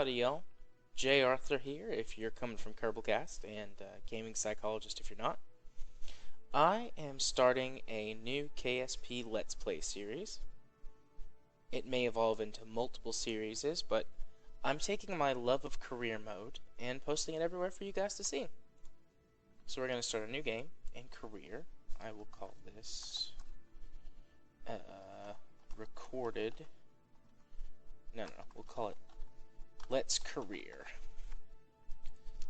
Howdy y'all, Jay Arthur here if you're coming from Kerbalcast, and Gaming Psychologist if you're not. I am starting a new KSP Let's Play series. It may evolve into multiple series, but I'm taking my love of career mode and posting it everywhere for you guys to see. So we're going to start a new game in career. I will call this recorded. No, we'll call it Let's Career.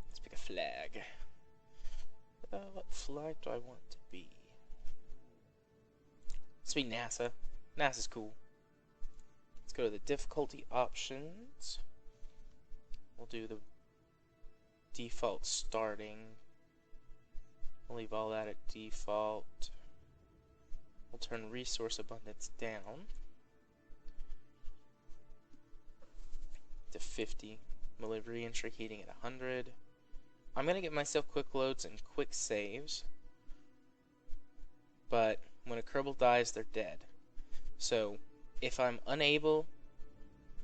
Let's pick a flag. What flag do I want to be? Let's be NASA. NASA's cool. Let's go to the difficulty options. We'll do the default starting. We'll leave all that at default. We'll turn resource abundance down to 50. Military entry heating at 100. I'm going to get myself quick loads and quick saves. But when a Kerbal dies, they're dead. So if I'm unable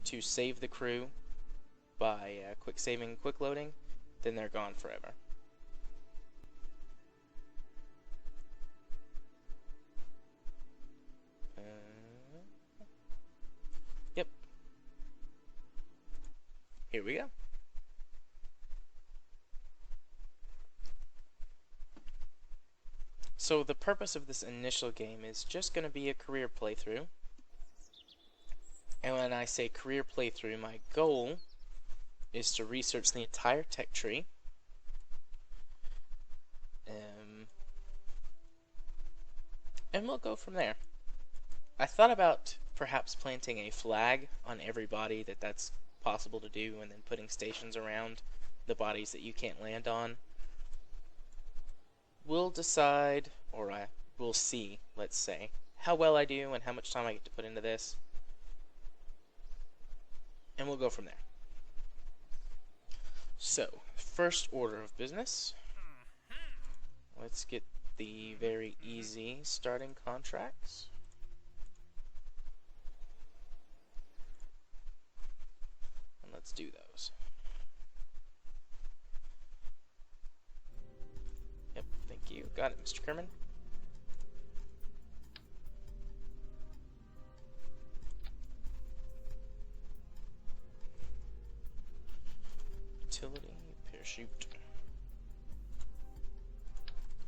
to save the crew by quick saving and quick loading, then they're gone forever. Yep. Here we go. So the purpose of this initial game is just going to be a career playthrough. And when I say career playthrough, my goal is to research the entire tech tree. And we'll go from there. I thought about perhaps planting a flag on every body that's possible to do, and then putting stations around the bodies that you can't land on. We'll decide, or we'll see, let's say, how well I do and how much time I get to put into this. And we'll go from there. So, first order of business. Let's get the very easy starting contracts. And let's do those. Yep, thank you. Got it, Mr. Kerman. Utility, parachute.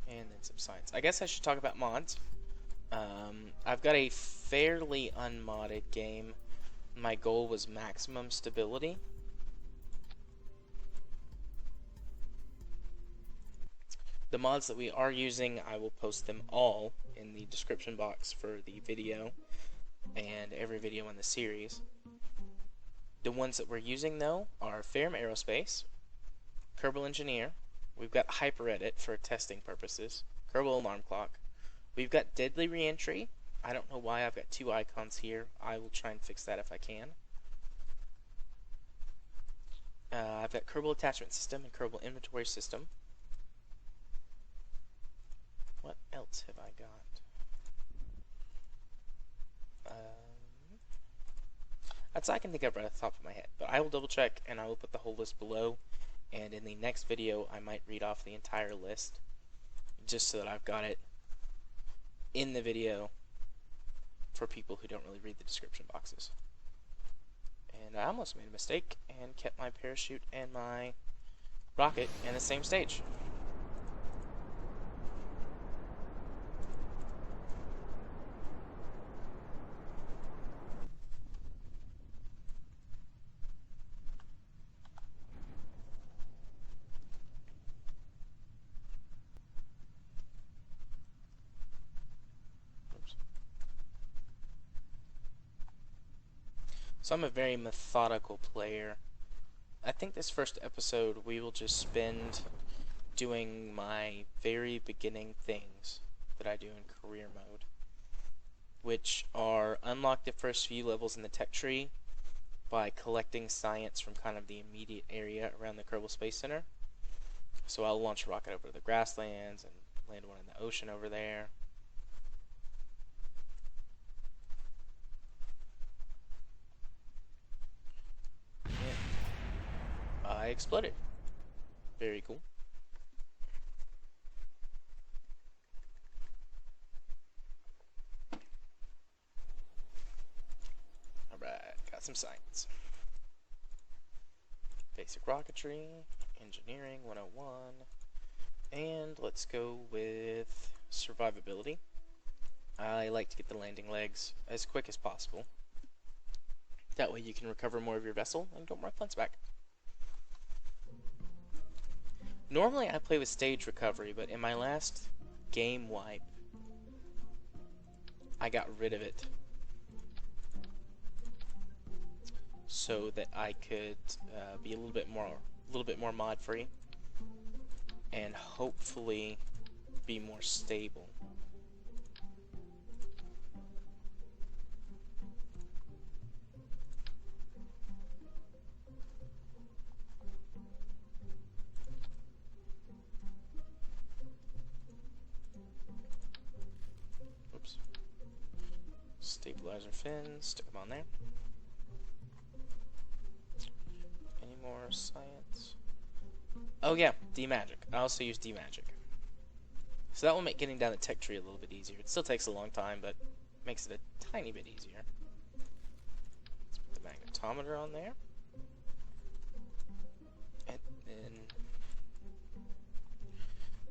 And then some science. I guess I should talk about mods. I've got a fairly unmodded game. My goal was maximum stability. The mods that we are using, I will post them all in the description box for the video and every video in the series. The ones that we're using, though, are Ferrum Aerospace, Kerbal Engineer, we've got HyperEdit for testing purposes, Kerbal Alarm Clock, we've got Deadly Reentry. I don't know why I've got two icons here. I will try and fix that if I can. I've got Kerbal Attachment System and Kerbal Inventory System. What else have I got? That's all I can think of right off the top of my head, but I will double check and I will put the whole list below, and in the next video I might read off the entire list just so that I've got it in the video for people who don't really read the description boxes. And I almost made a mistake and kept my parachute and my rocket in the same stage. So I'm a very methodical player. I think this first episode we will just spend doing my very beginning things that I do in career mode, which are unlock the first few levels in the tech tree by collecting science from kind of the immediate area around the Kerbal Space Center. So I'll launch a rocket over the grasslands and land one in the ocean over there. exploded. Very cool. Alright, got some science. Basic rocketry, engineering 101, and let's go with survivability. I like to get the landing legs as quick as possible. That way you can recover more of your vessel and get more funds back. Normally I play with stage recovery, but in my last game wipe, I got rid of it so that I could be a little bit more mod free and hopefully be more stable. Oops. Stabilizer fins, stick them on there. Any more science? Oh yeah, D-Magic. I also use D-Magic. So that will make getting down the tech tree a little bit easier. It still takes a long time, but makes it a tiny bit easier. Let's put the magnetometer on there. And then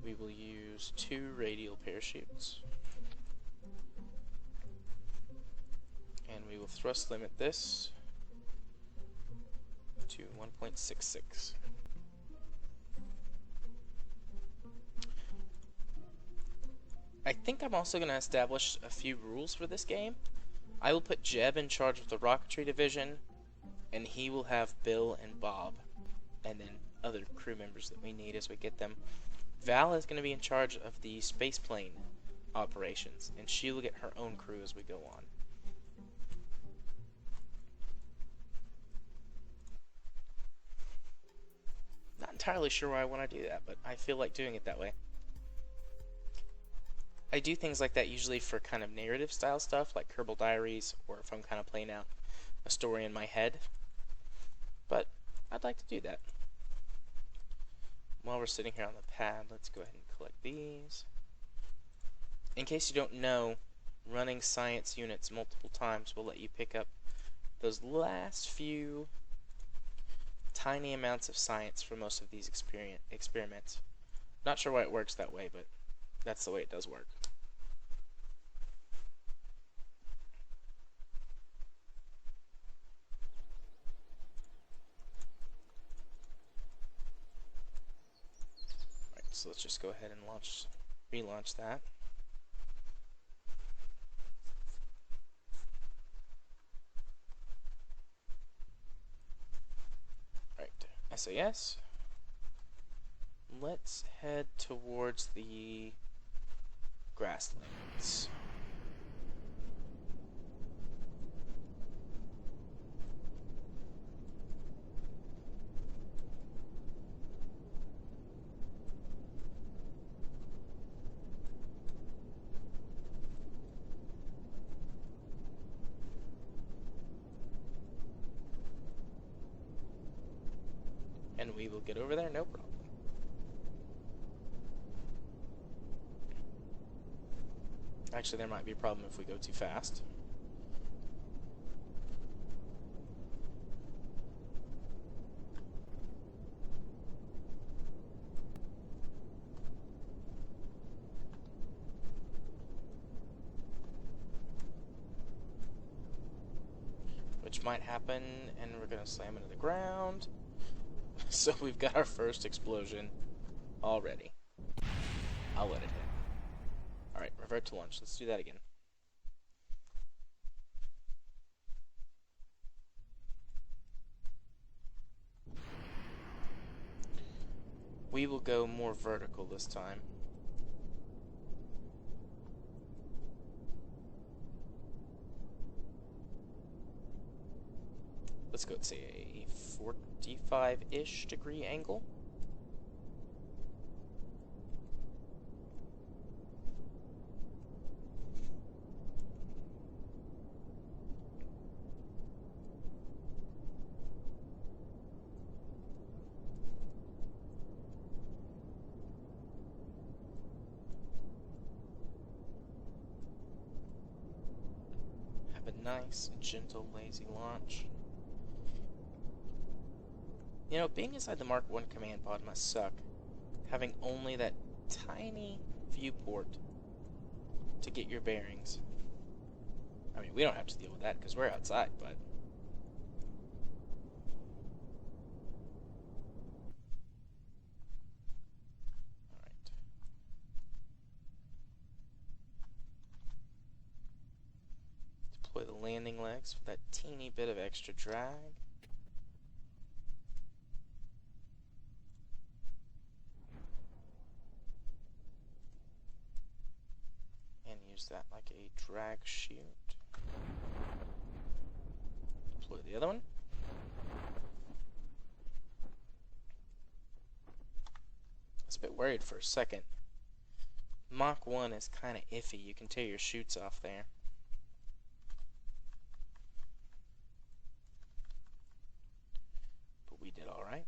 we will use 2 radial parachutes. And we will thrust limit this to 1.66. I think I'm also going to establish a few rules for this game. I will put Jeb in charge of the rocketry division, and he will have Bill and Bob, and then other crew members that we need as we get them. Val is going to be in charge of the spaceplane operations, and she will get her own crew as we go on. Not entirely sure why I want to do that, but I feel like doing it that way. I do things like that usually for kind of narrative style stuff, like Kerbal Diaries, or if I'm kind of playing out a story in my head. But I'd like to do that. While we're sitting here on the pad, let's go ahead and collect these. In case you don't know, running science units multiple times will let you pick up those last few tiny amounts of science for most of these experiments. Not sure why it works that way, but that's the way it does work. Alright, so let's just go ahead and relaunch that. Alright, SAS. Let's head towards the grasslands. And we will get over there, no problem. Actually, there might be a problem if we go too fast. Which might happen, and we're going to slam into the ground. So we've got our first explosion already. I'll let it hit. Alright, revert to launch. Let's do that again. We will go more vertical this time. Let's go, say, a 45-ish degree angle. Nice, gentle, lazy launch. You know, being inside the Mark 1 command pod must suck. Having only that tiny viewport to get your bearings. I mean, we don't have to deal with that because we're outside, but... Alright. Deploy the landing legs for that teeny bit of extra drag. And use that like a drag chute. Deploy the other one. I was a bit worried for a second. Mach 1 is kind of iffy. You can tear your chutes off there. But we did alright.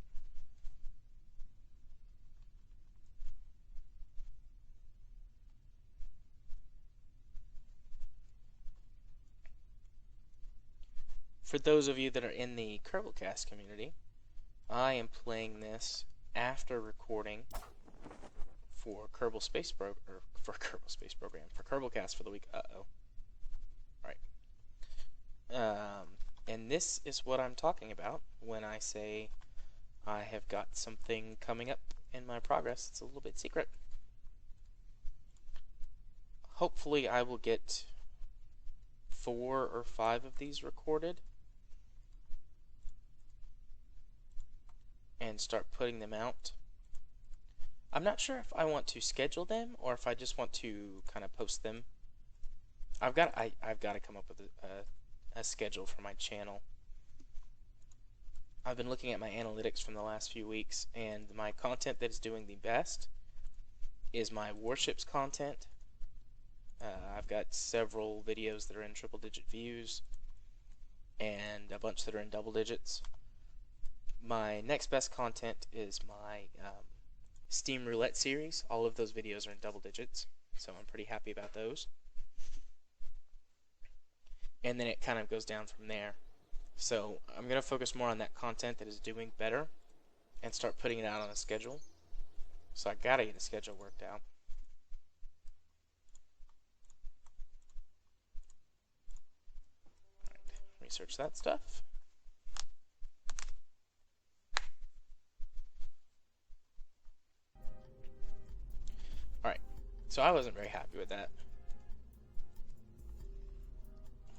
For those of you that are in the Kerbal cast community, I am playing this after recording for Kerbal Cast for the week. Right. And this is what I'm talking about when I say I have got something coming up in my progress. It's a little bit secret. Hopefully I will get 4 or 5 of these recorded and start putting them out. I'm not sure if I want to schedule them or if I just want to kind of post them. I've got to come up with a schedule for my channel. I've been looking at my analytics from the last few weeks, and my content that is doing the best is my warships content. I've got several videos that are in triple-digit views and a bunch that are in double digits. My next best content is my Steam Roulette series. All of those videos are in double digits, so I'm pretty happy about those. And then it kind of goes down from there. So I'm going to focus more on that content that is doing better and start putting it out on a schedule. So I got to get a schedule worked out. Right, research that stuff. Alright, so I wasn't very happy with that.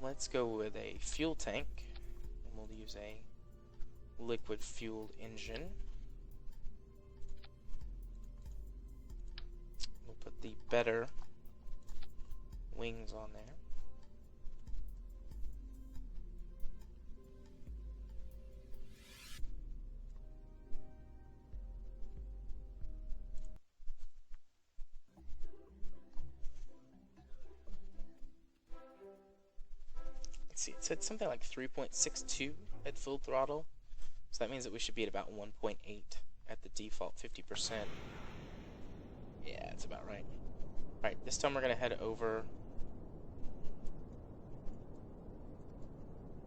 Let's go with a fuel tank, and we'll use a liquid-fueled engine. We'll put the better wings on there. See, it said something like 3.62 at full throttle, so that means that we should be at about 1.8 at the default 50%. Yeah, that's about right. Alright, this time we're going to head over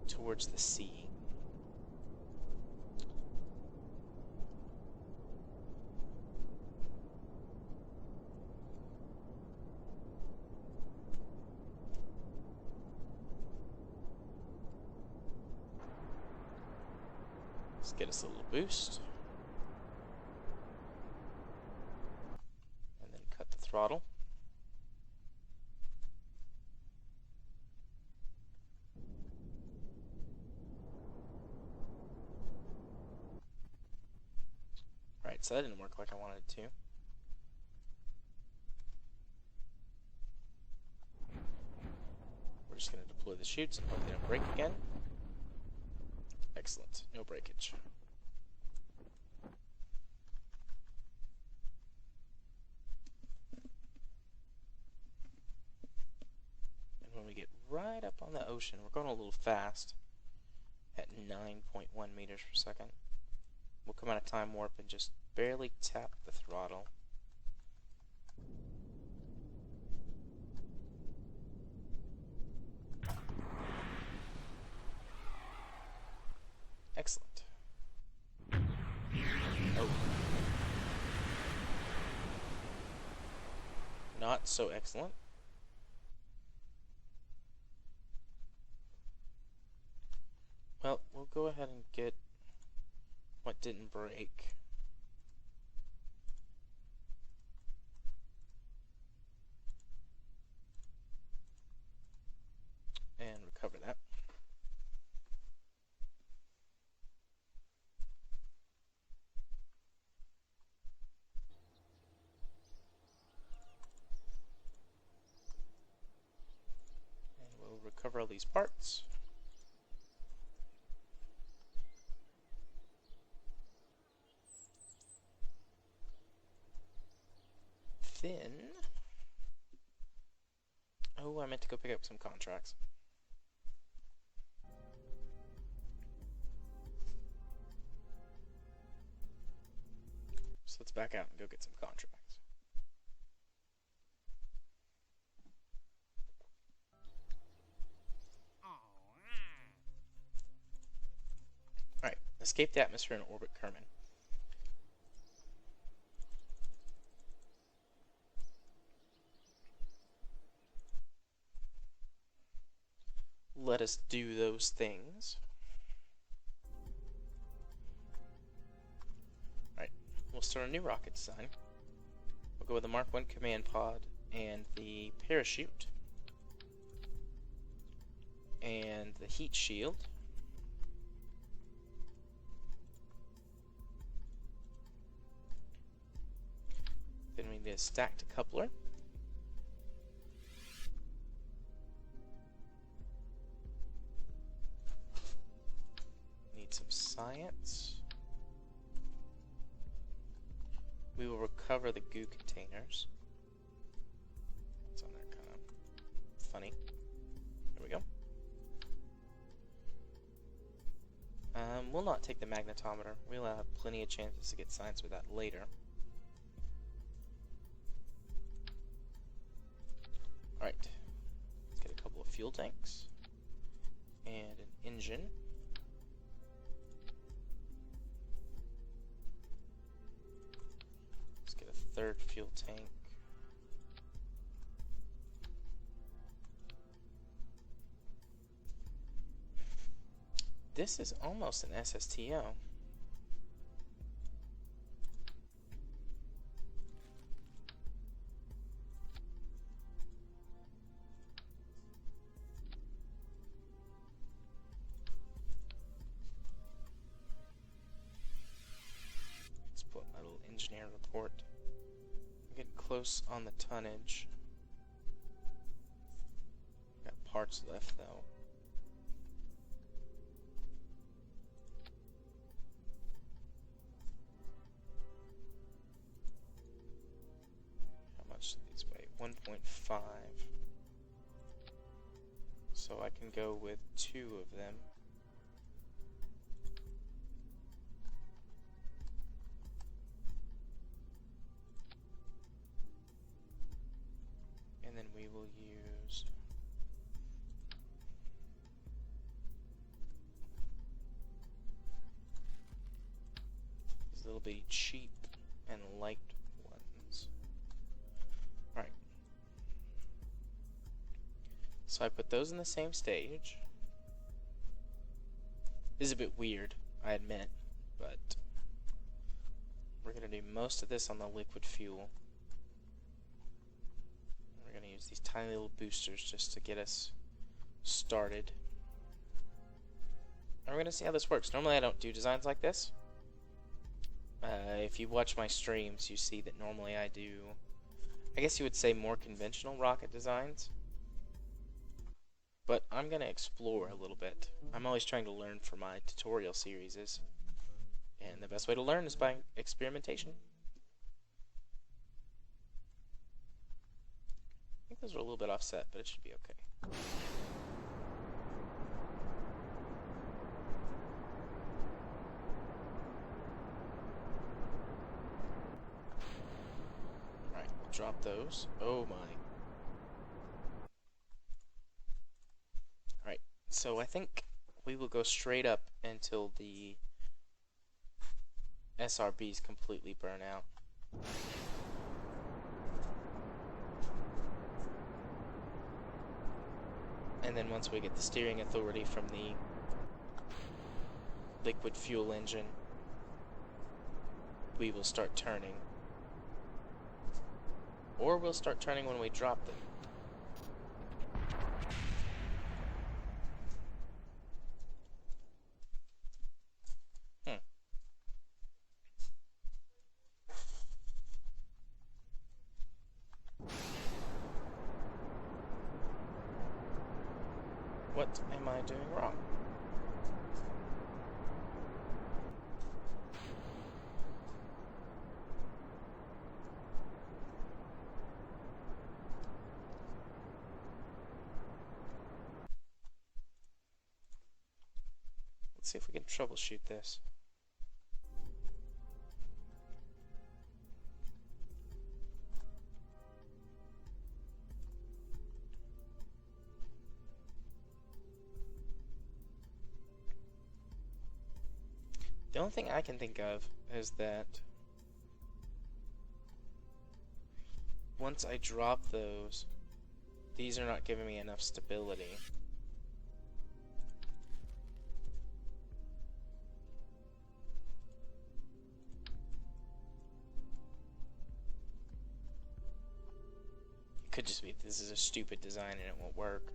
towards the sea. Let's get us a little boost. And then cut the throttle. Alright, so that didn't work like I wanted it to. We're just going to deploy the chutes and hope they don't break again. Excellent, no breakage. And when we get right up on the ocean, we're going a little fast at 9.1 meters per second. We'll come out of time warp and just barely tap the throttle. Excellent. Oh. Not so excellent. Well, we'll go ahead and get what didn't break. And recover that. And we'll recover all these parts. Then, oh, I meant to go pick up some contracts. So let's back out and go get some contracts. Alright, escape the atmosphere and orbit Kerman. Let us do those things. Alright, we'll start a new rocket design. We'll go with the Mark 1 command pod and the parachute and the heat shield. Then we need a stacked coupler. Need some science. We will recover the goo containers. It's on there, kind of funny. There we go. We'll not take the magnetometer. We'll have plenty of chances to get science with that later. Alright, let's get a couple of fuel tanks and an engine. Let's get a third fuel tank. This is almost an SSTO. Let's put my little engineer report. I'm getting close on the tonnage. Got parts left though. How much do these weigh? 1.5. So I can go with 2 of them. And then we will use these little bitty cheap and light ones. Alright. So I put those in the same stage. This is a bit weird, I admit, but we're going to do most of this on the liquid fuel. We're going to use these tiny little boosters just to get us started. And we're going to see how this works. Normally I don't do designs like this. If you watch my streams, you see that normally I do, I guess you would say, more conventional rocket designs. But I'm going to explore a little bit. I'm always trying to learn for my tutorial series, and the best way to learn is by experimentation. I think those are a little bit offset, but it should be okay. Alright, we'll drop those. Oh my. Alright, so I think we will go straight up until the SRBs completely burn out. And then once we get the steering authority from the liquid fuel engine, we will start turning. Or we'll start turning when we drop them. What am I doing wrong? Let's see if we can troubleshoot this. The only thing I can think of is that once I drop those, these are not giving me enough stability. It could just be this is a stupid design and it won't work.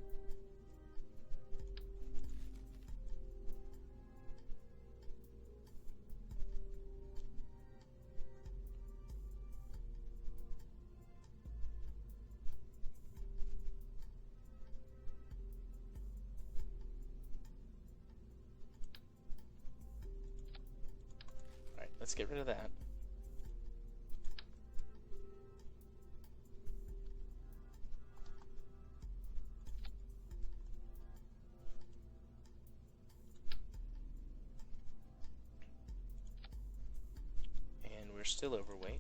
Let's get rid of that. And we're still overweight.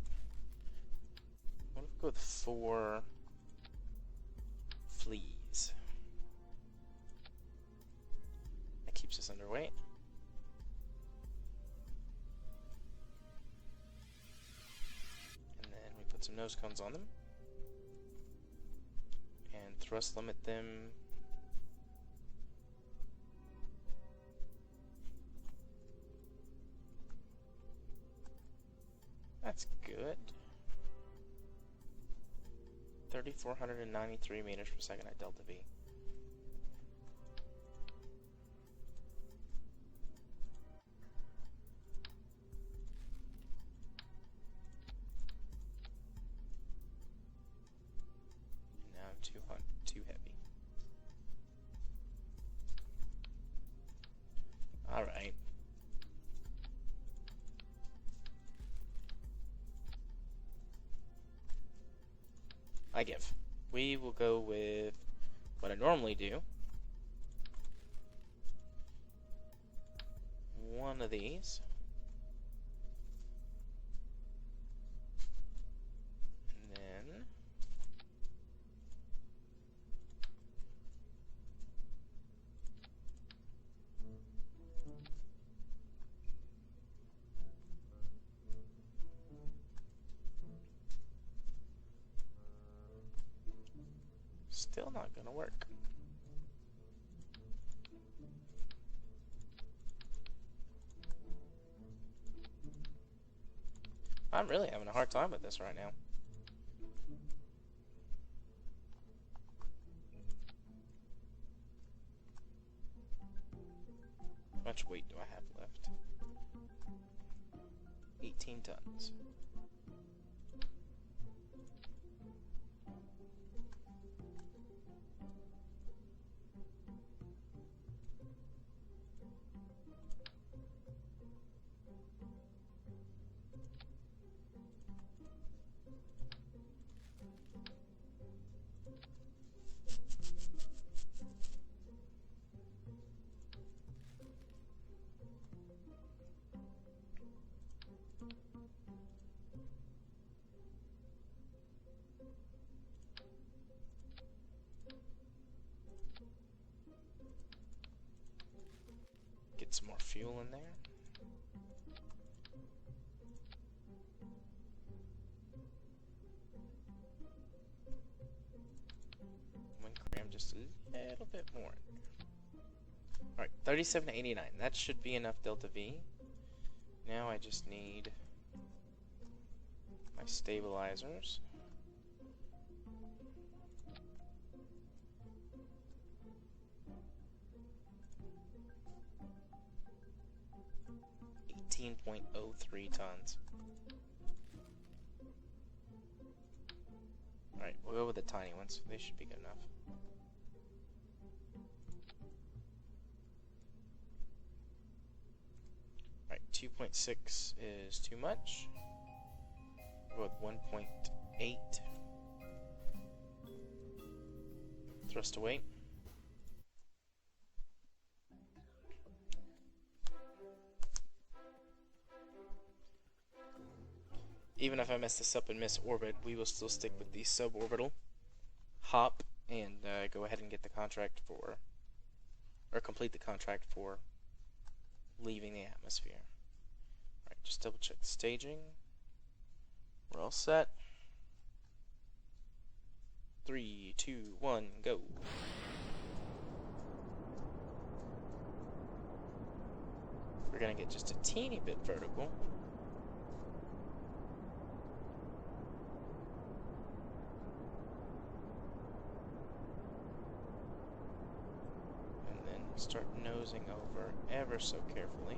What if we go with 4 fleas? That keeps us underweight. Put some nose cones on them and thrust limit them. That's good. 3,493 meters per second at delta V. Too heavy. Alright. I give. We will go with what I normally do. One of these. And then still not gonna work. I'm really having a hard time with this right now. How much weight do I have left? 18 tons. fuel in there. One gram, just a little bit more. Alright, 3789. That should be enough delta V. Now I just need my stabilizers. .03 tons. Alright, we'll go with the tiny ones. They should be good enough. Alright, 2.6 is too much. We'll go with 1.8. Thrust to weight. Even if I mess this up and miss orbit, we will still stick with the suborbital hop and go ahead and get the contract for, or complete the contract for leaving the atmosphere. Alright, just double check the staging. We're all set. 3, 2, 1, go. We're gonna get just a teeny bit vertical. Start nosing over ever so carefully.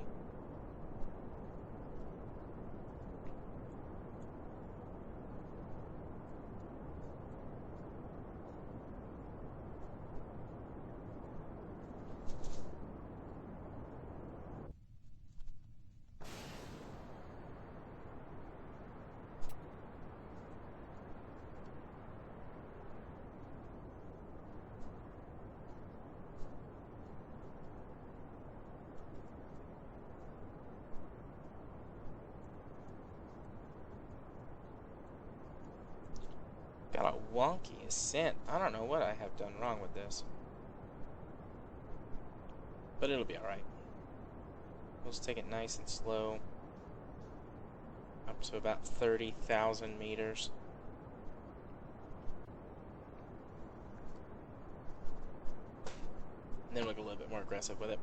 Got a wonky ascent. I don't know what I have done wrong with this. But it'll be alright. We'll just take it nice and slow. Up to about 30,000 meters. And then we'll go a little bit more aggressive with it.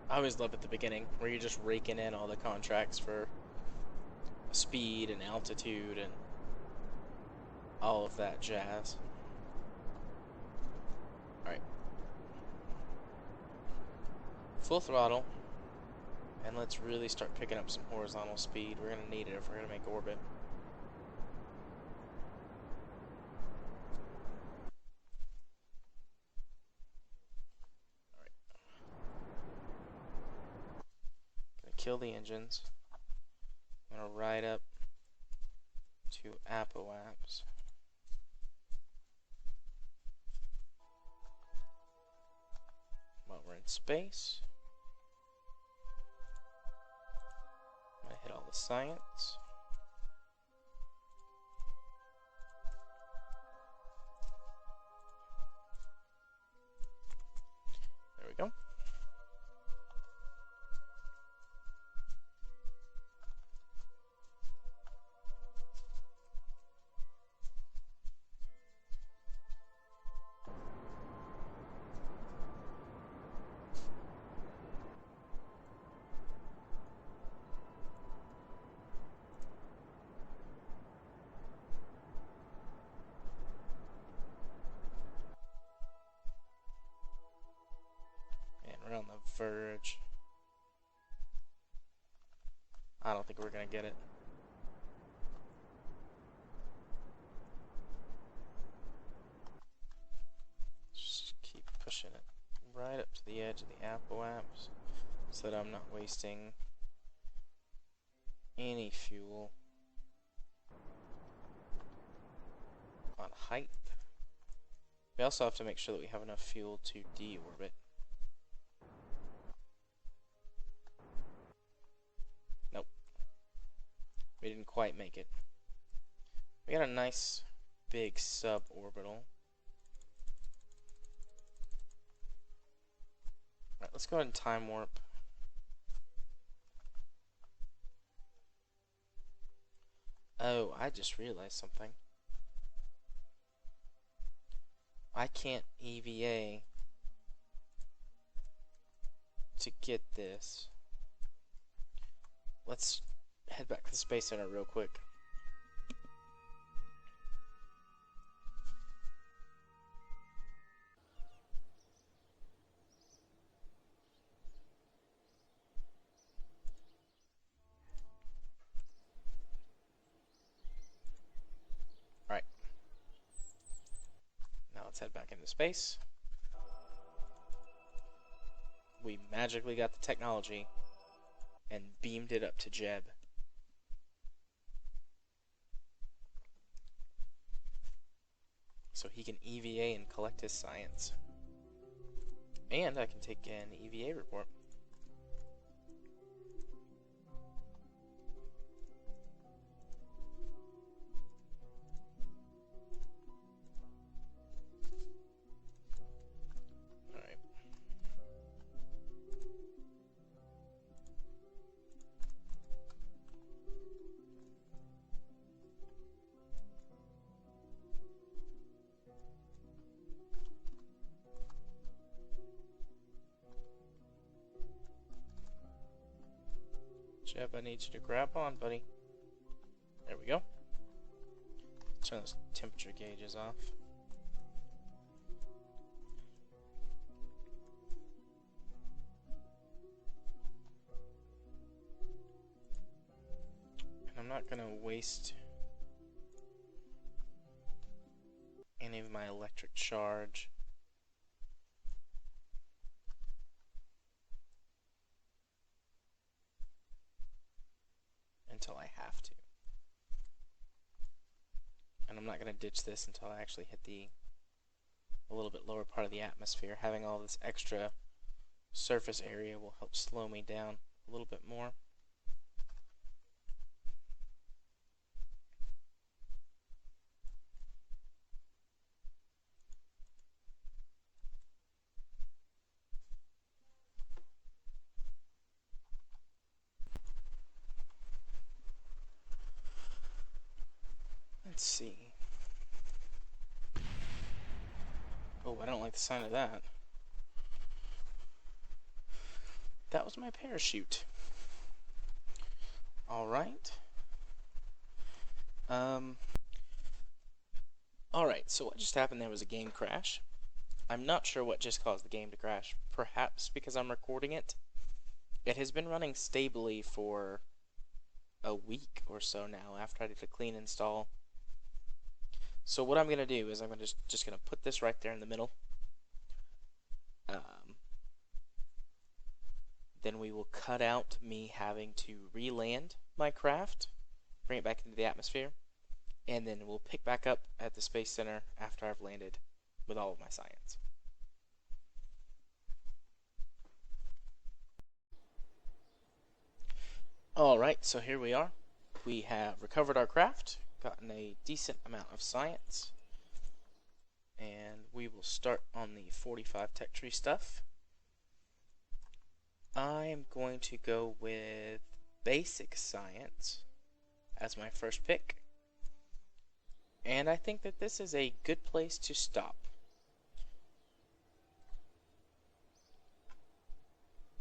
I always love at the beginning where you're just raking in all the contracts for speed and altitude and all of that jazz. Alright. Full throttle. And let's really start picking up some horizontal speed. We're going to need it if we're going to make orbit. Kill the engines. I'm going to ride up to Ep1 while we're in space. I'm going to hit all the science. There we go. On the verge. I don't think we're gonna get it. Just keep pushing it right up to the edge of the Ep1 so that I'm not wasting any fuel on height. We also have to make sure that we have enough fuel to deorbit. didn't quite make it. We got a nice big suborbital. Alright, let's go ahead and time warp. Oh, I just realized something. I can't EVA to get this. Let's head back to the Space Center real quick. Alright. Now let's head back into space. We magically got the technology and beamed it up to Jeb. So he can EVA and collect his science. And I can take an EVA report. Alright. Jeb, I need you to grab on, buddy. There we go. Turn those temperature gauges off. And I'm not gonna waste any of my electric charge. Until I have to. And I'm not going to ditch this until I actually hit a little bit lower part of the atmosphere. Having all this extra surface area will help slow me down a little bit more. Let's see. Oh, I don't like the sign of that. That was my parachute. Alright. Alright, so what just happened there was a game crash. I'm not sure what just caused the game to crash. Perhaps because I'm recording it. It has been running stably for a week or so now after I did a clean install. So what I'm going to do is I'm just going to put this right there in the middle. Then we will cut out me having to re-land my craft, bring it back into the atmosphere, and then we'll pick back up at the Space Center after I've landed with all of my science. Alright, so here we are. We have recovered our craft, gotten a decent amount of science, and we will start on the 45 tech tree stuff. I am going to go with basic science as my first pick, and I think that this is a good place to stop.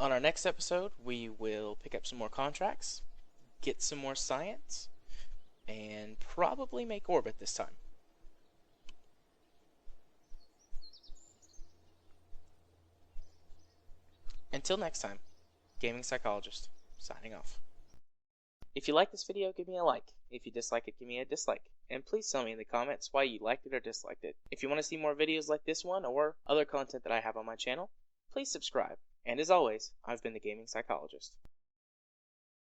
On our next episode, we will pick up some more contracts, get some more science, and probably make orbit this time. Until next time, Gaming Psychologist, signing off. If you like this video, give me a like. If you dislike it, give me a dislike. And please tell me in the comments why you liked it or disliked it. If you want to see more videos like this one or other content that I have on my channel, please subscribe. And as always, I've been the Gaming Psychologist.